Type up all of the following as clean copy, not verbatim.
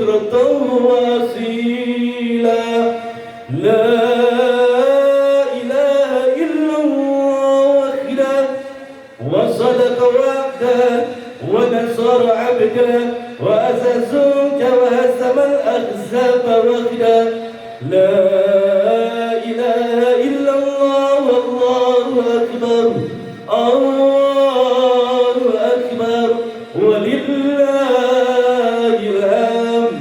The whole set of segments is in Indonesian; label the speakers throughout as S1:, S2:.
S1: بكرة وأصيلا لا إله إلا الله وحده وصدق وعده ونصر عبده وأعز جنده وهزم الأحزاب وحده لا إله إلا الله والله أكبر الله أكبر ولله الحمد.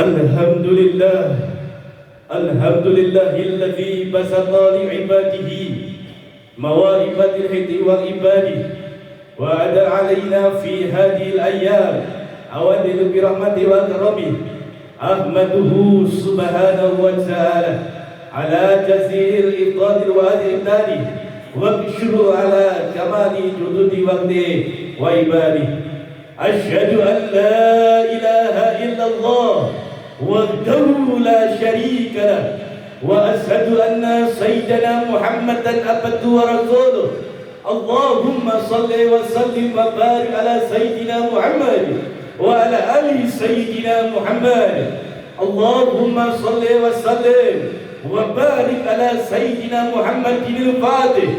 S1: الحمد لله الحمد لله الذي بسط لعباده مواهب الحكم وعباده وعد علينا في هذه الأيام أوادل برحمته وكرمه. أحمده سبحانه وتعالى على جزيل الإفضال والإمداد وبشر على كمال جدود وقته وعباده. أشهد أن لا إله إلا الله وحده لا شريك له وأشهد أن سيدنا محمدا عبده ورسوله. اللهم صل وسلم وبارك على سيدنا محمد وعلى آل سيدنا محمد. اللهم صل وسلم وبارك على سيدنا محمد الفاتح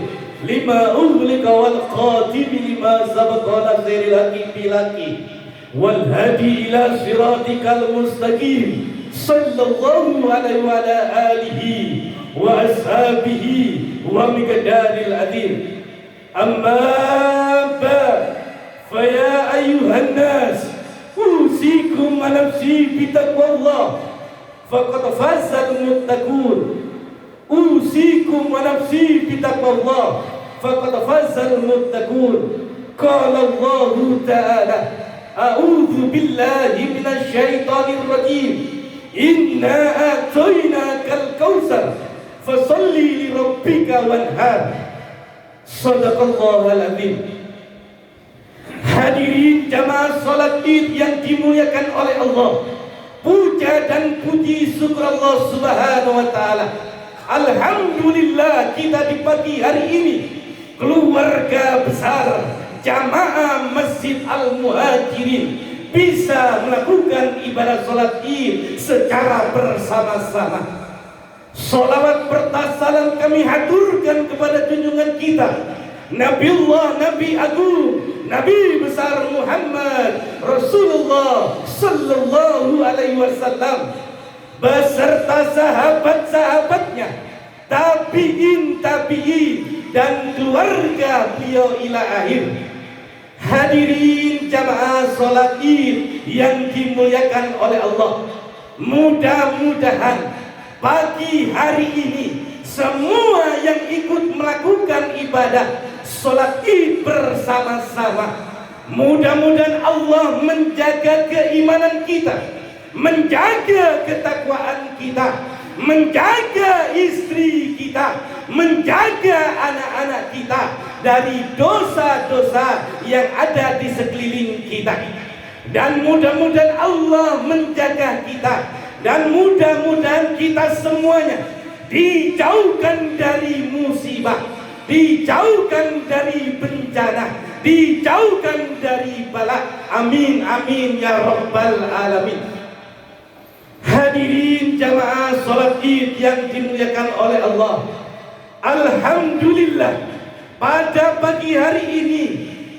S1: لما أغلق والخاتم لما سبق نصر الحق بالحق والهادي إلى صراطك المستقيم صلى الله عليه وعلى آله وأصحابه ومقدار العظيم. أما بعد فيا أيها الناس أوصيكم ونفسي بتقوى الله فقد فاز المتقون. أوصيكم ونفسي بتقوى الله فقد فاز المتقون. قال الله تعالى أعوذ بالله من الشيطان الرجيم إنا أعطيناك الكوثر فصل لربك وانحر. Sadaqallahul azim. Hadirin jamaah salat Id yang dimuliakan oleh Allah, puja dan puji syukur Allah Subhanahu wa taala. Alhamdulillah kita di pagi hari ini keluarga besar jamaah Masjid Al-Muhajirin bisa melakukan ibadah salat Id secara bersama-sama. Salawat bertasalan kami haturkan kepada junjungan kita Nabiullah Nabi Agung Nabi besar Muhammad Rasulullah Sallallahu Alaihi Wasallam beserta sahabat-sahabatnya, tabi'in dan keluarga beliau ila akhir. Hadirin jamaah salat Id yang dimuliakan oleh Allah, mudah-mudahan pagi hari ini semua yang ikut melakukan ibadah salat Id bersama-sama, mudah-mudahan Allah menjaga keimanan kita, menjaga ketakwaan kita, menjaga istri kita, menjaga anak-anak kita dari dosa-dosa yang ada di sekeliling kita, dan mudah-mudahan Allah menjaga kita. Dan mudah-mudahan kita semuanya dijauhkan dari musibah, dijauhkan dari bencana, dijauhkan dari bala. Amin amin ya rabbal alamin. Hadirin jamaah salat Id yang dimuliakan oleh Allah, alhamdulillah pada pagi hari ini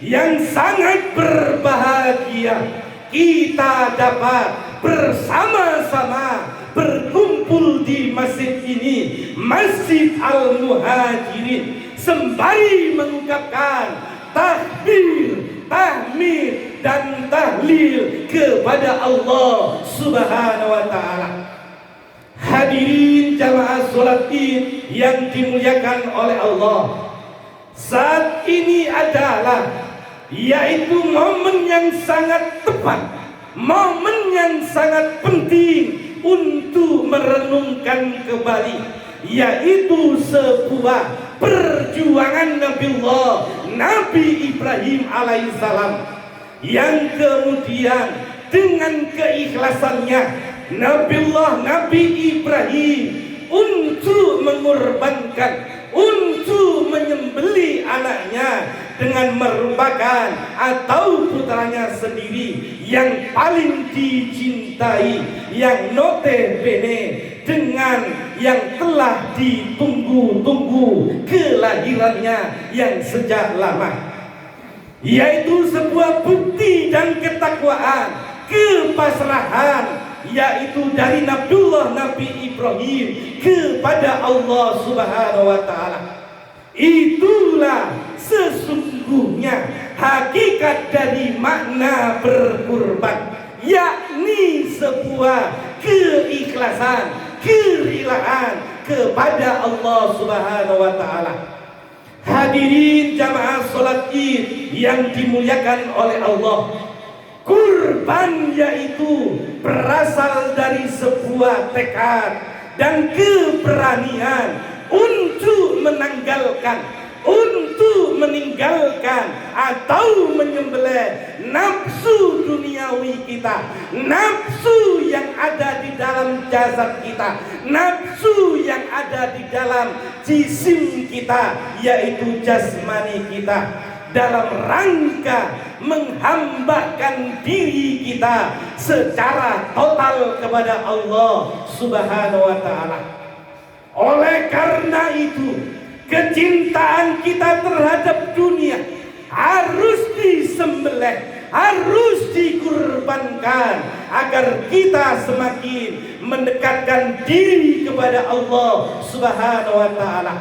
S1: yang sangat berbahagia kita dapat bersama-sama berkumpul di masjid ini, Masjid Al-Muhajirin, sembari mengucapkan takbir, tahmid dan tahlil kepada Allah Subhanahu wa taala. Hadirin jamaah salat Id yang dimuliakan oleh Allah, saat ini adalah yaitu momen yang sangat tepat, momen yang sangat penting untuk merenungkan kembali, yaitu sebuah perjuangan Nabi Ibrahim alaihissalam yang kemudian dengan keikhlasannya Nabi Ibrahim untuk mengorbankan, untuk menyembelih anaknya dengan merupakan atau putranya sendiri yang paling dicintai, yang notabene dengan yang telah ditunggu-tunggu kelahirannya yang sejak lama, yaitu sebuah bukti dan ketakwaan, kepasrahan, yaitu dari Nabi Ibrahim kepada Allah Subhanahu wa taala. Itulah sesungguhnya hakikat dari makna berkurban, yakni sebuah keikhlasan, kerelaan kepada Allah Subhanahu wa taala. Hadirin jamaah salat Id yang dimuliakan oleh Allah, kurban yaitu berasal dari sebuah tekad dan keberanian untuk meninggalkan atau menyembelih nafsu duniawi kita, nafsu yang ada di dalam jasad kita, nafsu yang ada di dalam jisim kita, yaitu jasmani kita, dalam rangka menghambakan diri kita secara total kepada Allah Subhanahu wa taala. Oleh karena itu, kecintaan kita terhadap dunia harus disembelih, harus dikurbankan agar kita semakin mendekatkan diri kepada Allah Subhanahu wa taala.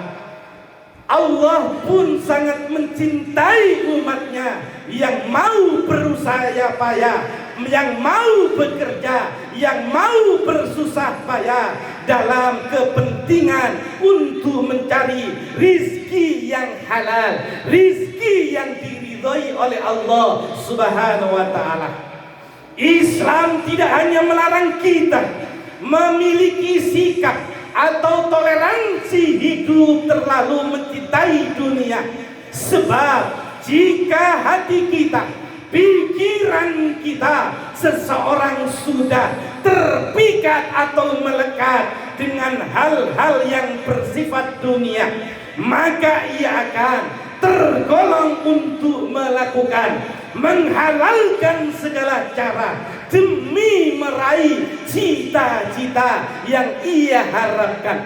S1: Allah pun sangat mencintai umatnya yang mau berusaha payah, yang mau bekerja, yang mau bersusah payah dalam kepentingan untuk mencari rizki yang halal, rizki yang diridhoi oleh Allah Subhanahu wa ta'ala. Islam tidak hanya melarang kita memiliki sikap atau toleransi hidup terlalu mencintai dunia, sebab jika hati kita, pikiran kita, seseorang sudah terpikat atau melekat dengan hal-hal yang bersifat dunia, maka ia akan tergolong untuk menghalalkan segala cara demi meraih cita-cita yang ia harapkan.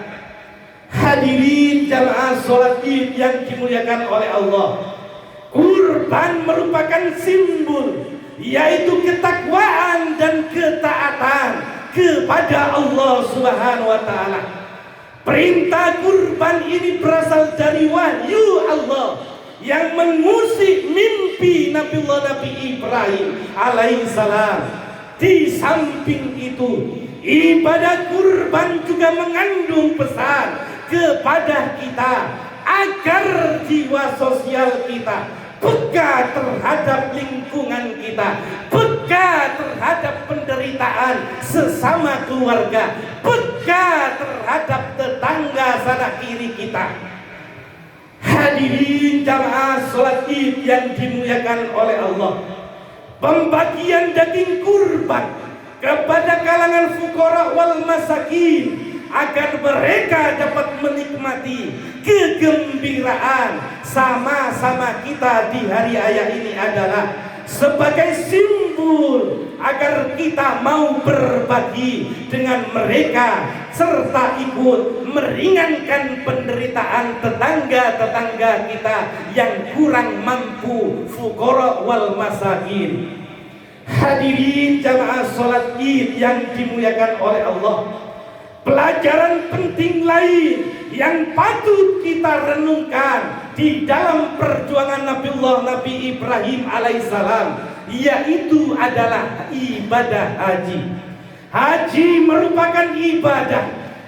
S1: Hadirin jamaah salat Id yang dimuliakan oleh Allah, kurban merupakan simbol, yaitu ketakwaan dan ketaatan kepada Allah Subhanahu wa taala. Perintah kurban ini berasal dari wahyu Allah yang mengusik mimpi Nabi Ibrahim alaihissalam. Di samping itu, ibadah kurban juga mengandung pesan kepada kita agar jiwa sosial kita peka terhadap lingkungan kita, peka terhadap penderitaan sesama keluarga, peka terhadap tetangga sana kiri kita. Hadirin jamaah salat Id yang dimuliakan oleh Allah, pembagian daging kurban kepada kalangan fuqara wal masakin agar mereka dapat menikmati kegembiraan sama-sama kita di hari raya ini adalah sebagai simbol agar kita mau berbagi dengan mereka serta ikut meringankan penderitaan tetangga-tetangga kita yang kurang mampu, fuqara wal masakin. Hadirin jamaah salat Id yang dimuliakan oleh Allah, pelajaran penting lain yang patut kita renungkan di dalam perjuangan Nabi Ibrahim alaihissalam, yaitu adalah ibadah haji. Haji merupakan ibadah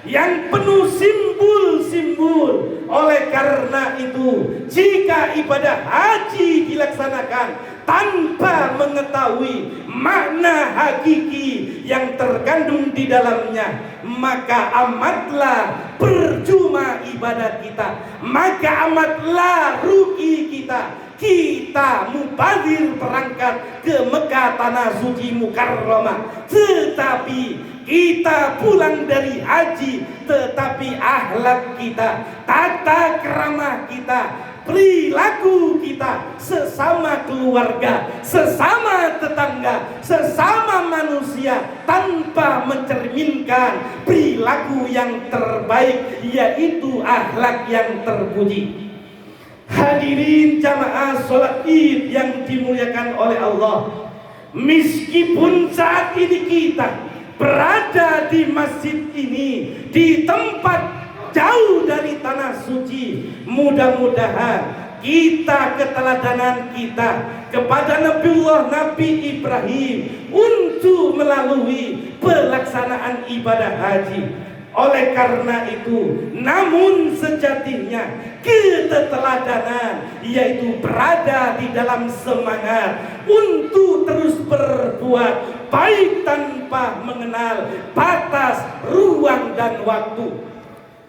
S1: yang penuh simbol-simbol. Oleh karena itu, jika ibadah haji dilaksanakan tanpa mengetahui makna hakiki yang terkandung di dalamnya, maka amatlah percuma ibadah kita, maka amatlah rugi kita kita mubazir berangkat ke Mekah tanah suci Mukarramah, tetapi kita pulang dari haji, tetapi akhlak kita, tata krama kita, perilaku kita sesama keluarga, sesama tetangga, sesama manusia tanpa mencerminkan perilaku yang terbaik, yaitu akhlak yang terpuji. Hadirin jamaah sholat Id yang dimuliakan oleh Allah, meskipun saat ini kita berada di masjid ini, di tempat jauh dari tanah suci, mudah-mudahan kita keteladanan kita kepada Nabi Ibrahim untuk melalui pelaksanaan ibadah haji. Oleh karena itu, namun sejatinya keteladanan yaitu berada di dalam semangat untuk terus berbuat baik tanpa mengenal batas, ruang dan waktu.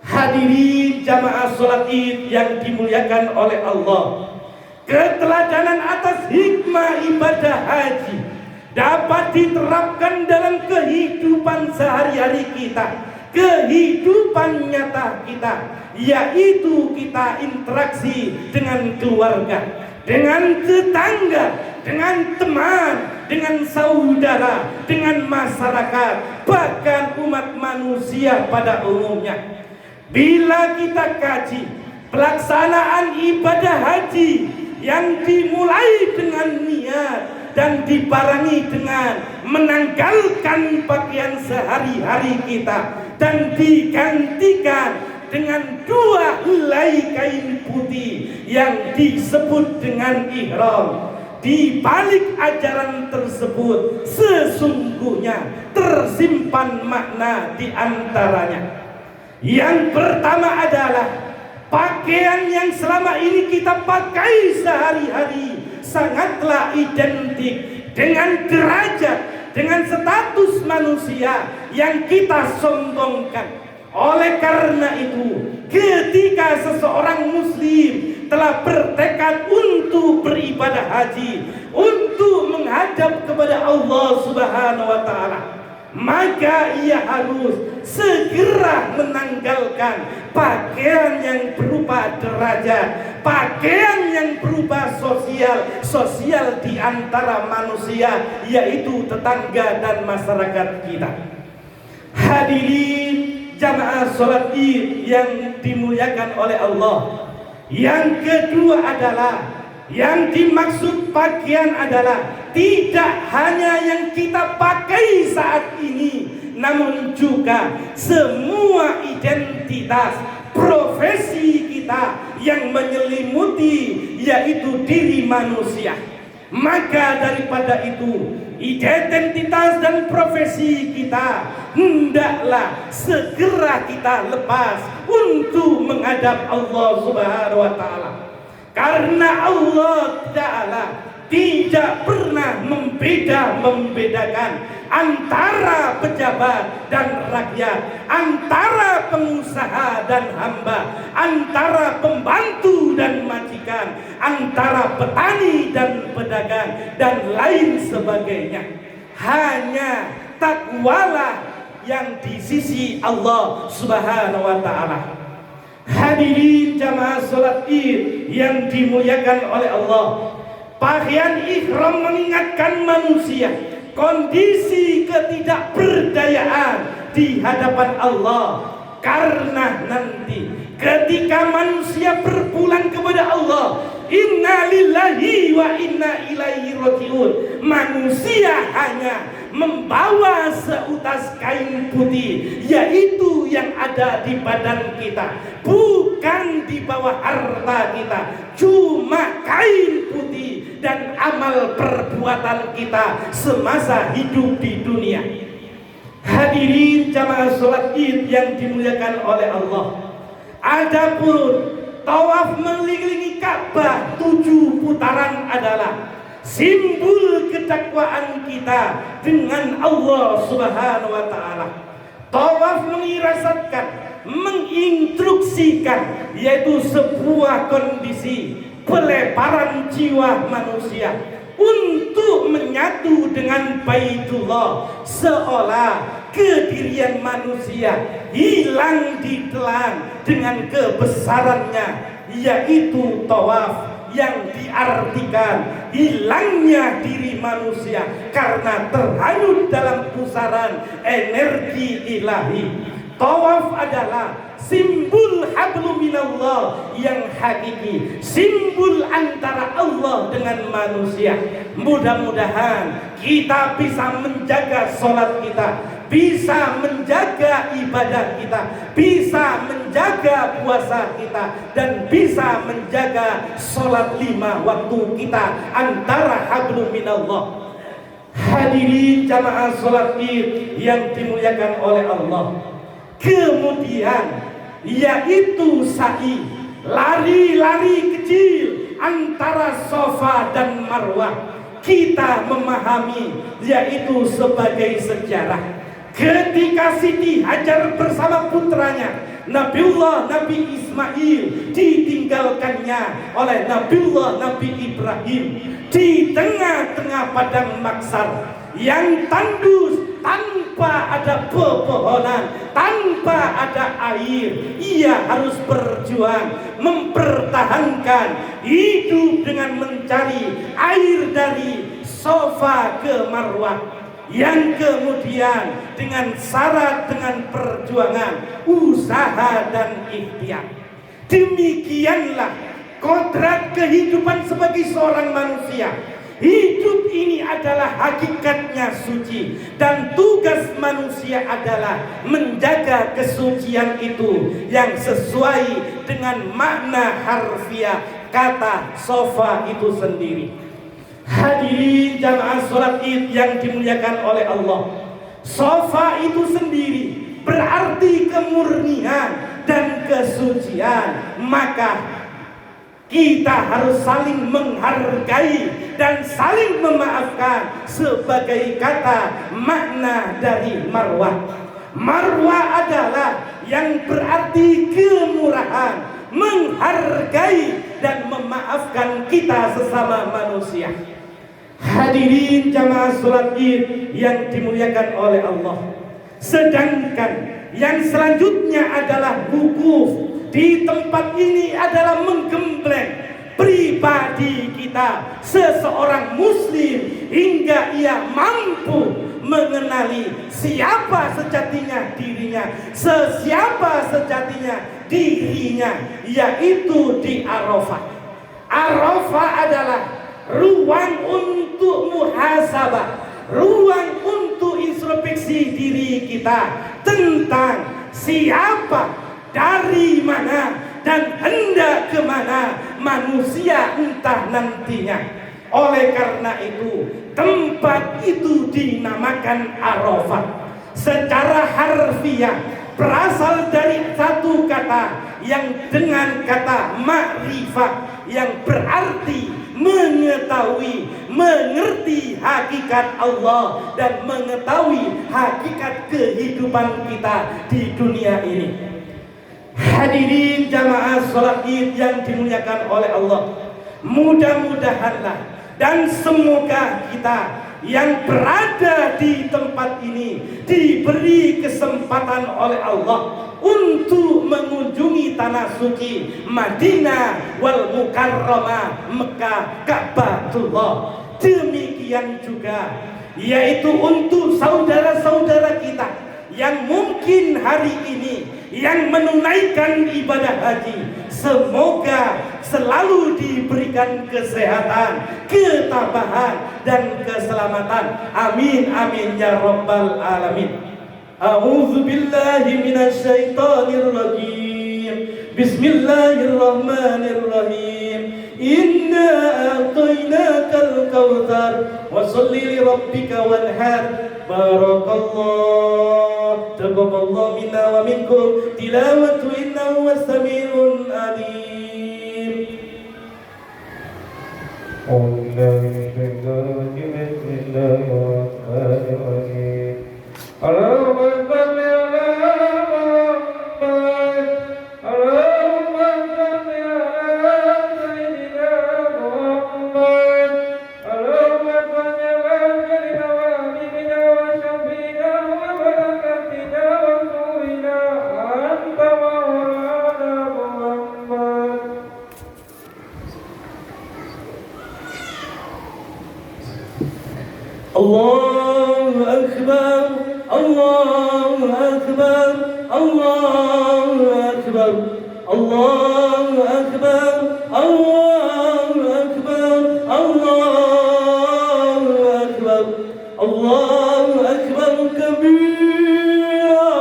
S1: Hadirin jamaah sholat Id yang dimuliakan oleh Allah, keteladanan atas hikmah ibadah haji dapat diterapkan dalam kehidupan sehari-hari kita, kehidupan nyata kita, yaitu kita interaksi dengan keluarga, dengan tetangga, dengan teman, dengan saudara, dengan masyarakat, bahkan umat manusia pada umumnya. Bila kita kaji pelaksanaan ibadah haji yang dimulai dengan niat dan dibarengi dengan menanggalkan pakaian sehari-hari kita dan digantikan dengan 2 helai kain putih yang disebut dengan ihram. Di balik ajaran tersebut sesungguhnya tersimpan makna di antaranya. Yang pertama adalah pakaian yang selama ini kita pakai sehari-hari sangatlah identik dengan derajat, dengan status manusia yang kita sombongkan. Oleh karena itu, ketika seseorang muslim telah bertekad untuk beribadah haji, untuk menghadap kepada Allah Subhanahu wa taala, maka ia harus segera menanggalkan pakaian yang berupa derajat, pakaian yang berupa sosial di antara manusia, yaitu tetangga dan masyarakat kita. Hadirin jamaah sholat Id yang dimuliakan oleh Allah, yang kedua adalah, yang dimaksud pakaian adalah tidak hanya yang kita pakai saat ini, namun juga semua identitas profesi kita yang menyelimuti, yaitu diri manusia. Maka daripada itu, identitas dan profesi kita hendaklah segera kita lepas untuk menghadap Allah Subhanahu wa taala. Karena Allah Ta'ala tidak pernah membedakan antara pejabat dan rakyat, antara pengusaha dan hamba, antara pembantu dan majikan, antara petani dan pedagang, dan lain sebagainya. Hanya takwalah yang di sisi Allah Subhanahu wa taala. Hadirin jamaah sholat Id yang dimuliakan oleh Allah, pakaian ihram mengingatkan manusia kondisi ketidakberdayaan di hadapan Allah. Karena nanti ketika manusia berpulang kepada Allah, inna lillahi wa inna ilaihi rajiun, manusia hanya membawa seutas kain putih, yaitu yang ada di badan kita, bukan di bawah harta kita, cuma kain putih dan amal perbuatan kita semasa hidup di dunia. Hadirin jamaah sholat Id yang dimuliakan oleh Allah, adapun tawaf mengelilingi Ka'bah 7 putaran adalah simbol kedakwaan kita dengan Allah Subhanahu wa taala. Tawaf mengisyaratkan, menginstruksikan, yaitu sebuah kondisi peleparan jiwa manusia untuk menyatu dengan Baitullah, seolah kedirian manusia hilang ditelan dengan kebesarannya, yaitu tawaf, yang diartikan hilangnya diri manusia karena terhanyut dalam pusaran energi ilahi. Tawaf adalah simbol hablum minallah yang hakiki, simbol antara Allah dengan manusia. Mudah-mudahan kita bisa menjaga sholat kita, bisa menjaga ibadah kita, bisa menjaga puasa kita, dan bisa menjaga sholat 5 waktu kita antara hablum minallah. Hadirin jamaah sholat id yang dimuliakan oleh Allah. Kemudian yaitu sa'i, lari-lari kecil antara Safa dan Marwah. Kita memahami yaitu sebagai sejarah ketika Siti Hajar bersama putranya Nabiullah Nabi Ismail ditinggalkannya oleh Nabiullah Nabi Ibrahim di tengah-tengah padang maksar yang tandus, tanpa ada pepohonan, tanpa ada air. Ia harus berjuang mempertahankan hidup dengan mencari air dari Safa ke Marwah, yang kemudian dengan syarat, dengan perjuangan, usaha dan ikhtiar. Demikianlah kodrat kehidupan sebagai seorang manusia. Hidup ini adalah hakikatnya suci, dan tugas manusia adalah menjaga kesucian itu yang sesuai dengan makna harfiah kata Safa itu sendiri. Hadirin jamaah sholat id yang dimuliakan oleh Allah, Safa itu sendiri berarti kemurnian dan kesucian. Maka kita harus saling menghargai dan saling memaafkan sebagai kata makna dari marwah. Marwah adalah yang berarti kemurahan, menghargai dan memaafkan kita sesama manusia. Hadirin jamaah sholat id yang dimuliakan oleh Allah. Sedangkan yang selanjutnya adalah wukuf. Di tempat ini adalah menggembleng pribadi kita, seseorang muslim, hingga ia mampu mengenali siapa sejatinya dirinya, siapa sejatinya dirinya, yaitu di Arafah. Arafah adalah ruang untuk muhasabah, ruang untuk introspeksi diri kita tentang siapa, dari mana, dan hendak kemana manusia entah nantinya. Oleh karena itu tempat itu dinamakan Arafah. Secara harfiah berasal dari satu kata yang dengan kata ma'rifah, yang berarti mengetahui, mengerti hakikat Allah dan mengetahui hakikat kehidupan kita di dunia ini. Hadirin jamaah sholat id yang dimuliakan oleh Allah, mudah-mudahanlah dan semoga kita yang berada di tempat ini diberi kesempatan oleh Allah untuk mengunjungi tanah suci Madinah wal Mukarramah, Mekah, Ka'batullah. Demikian juga yaitu untuk saudara-saudara kita yang mungkin hari ini yang menunaikan ibadah haji, semoga selalu diberikan kesehatan, ketabahan dan keselamatan. Amin amin ya rabbal alamin. A'udzu billahi minasyaitonir rajim. Bismillahirrahmanirrahim. Inna a'tainakal kautsar wa sholli li rabbika wanhar. Barakallah, taqabbalallahu minna wa minkum tilawatu innahu was-sami'ul alim. Bismillahirrahmanirrahim. Allahumma shalli ala Muhammad, Allahumma shalli ala Sayyidina الله أكبر الله أكبر الله أكبر الله أكبر الله أكبر الله أكبر الله أكبر كبيرا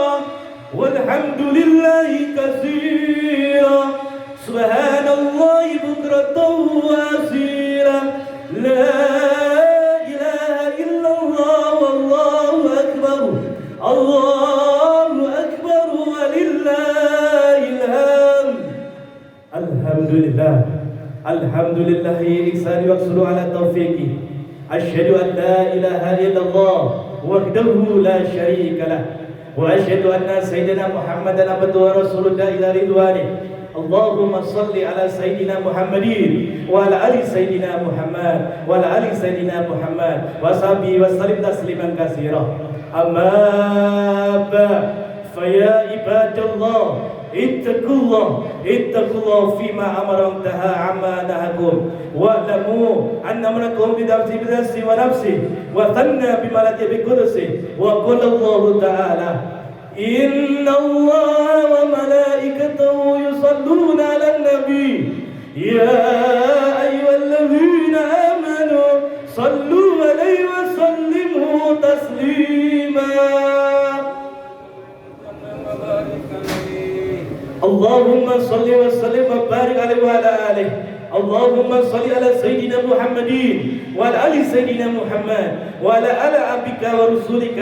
S1: والحمد لله كثيرا سبحان الله بكرة وأصيلا لا إله إلا الله والله أكبر الله أكبر ولله الحمد. الحمد لله إحساني واقصر على توفيقي. أشهد أن لا إله إلا الله وحده لا شريك له وأشهد أن سيدنا محمدا عبده ورسوله إلى رضوانه. اللهم صل على سيدنا محمد وعلى آل سيدنا محمد وعلى آل سيدنا محمد وصحبه وسلم تسليما كثيرا. أما بعد فيا عباد الله اتقوا الله فيما أمر وانتهى عما نهاكم واعلموا أن أمركم بنفسي ونفسي وثنى بملائكته بقدسه وقال الله تعالى إن الله وملائكته يصلون على النبي يا أيها الذين آمنوا صلوا عليه وسلموا تسليما. اللهم صل وسلم وبارك عليه وعلى آله. اللهم صل على سيدنا محمد وعلى آل سيدنا محمد وعلى آل عبدك ورسولك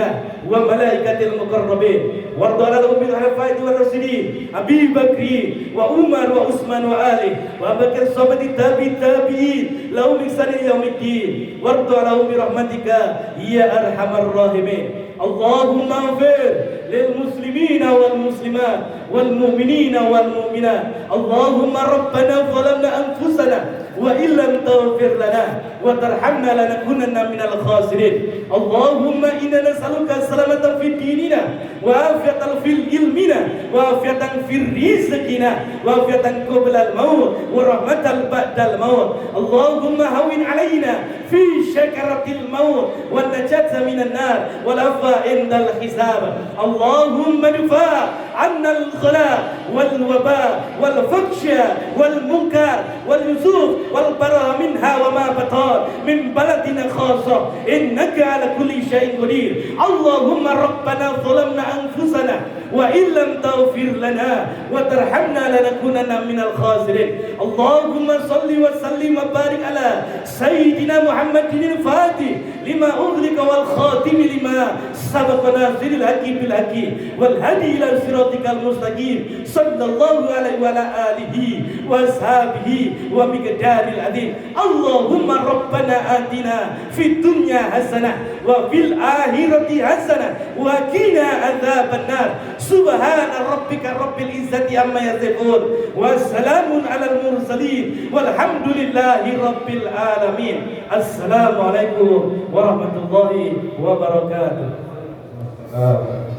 S1: وملائكته المقربين وارض على الأمة الخلفاء والراشدين أبي بكر وعمر وعثمان وآله وأبي بكر الصحابة التابعين لهم بإحسان إلى يوم الدين وارض عليهم برحمتك يا أرحم الراحمين. اللهم اغفر للمسلمين والمسلمات والمؤمنين والمؤمنات. اللهم ربنا ظلمنا أنفسنا وإن لم تغفر لنا وترحمنا لنكونن من الخاسرين. اللهم إنا نسألك السلامة في ديننا وعافية في علمنا وعافية في رزقنا وعافية قبل الموت ورحمة بعد الموت. اللهم هون علينا في شكرة الموت والنجاة من النار والعفو عند الحساب. اللهم ادفع عنا الغلاء والوباء والفحش والمنكر واليسوف والبراء منها وما بطن من بلدنا خاصة إنك على كل شيء قدير. اللهم ربنا ظلمنا أنفسنا وإن لم تغفر لنا وترحمنا لنكونن من الخاسرين. اللهم صل وسلم وبارك على سيدنا محمد الفاتح لما أغلق والخاتم لما سبق ناصر الحق بالحق والهدي إلى صراطك المستقيم صلى الله عليه وعلى آله وأصحابه ومقدار العظيم. اللهم ربنا آتنا في الدنيا حسنة وفي الآخرة حسنة وقنا عذاب النار. سبحان ربك رب العزة عما يصفون وسلام على المرسلين والحمد لله رب العالمين. السلام عليكم ورحمة الله وبركاته.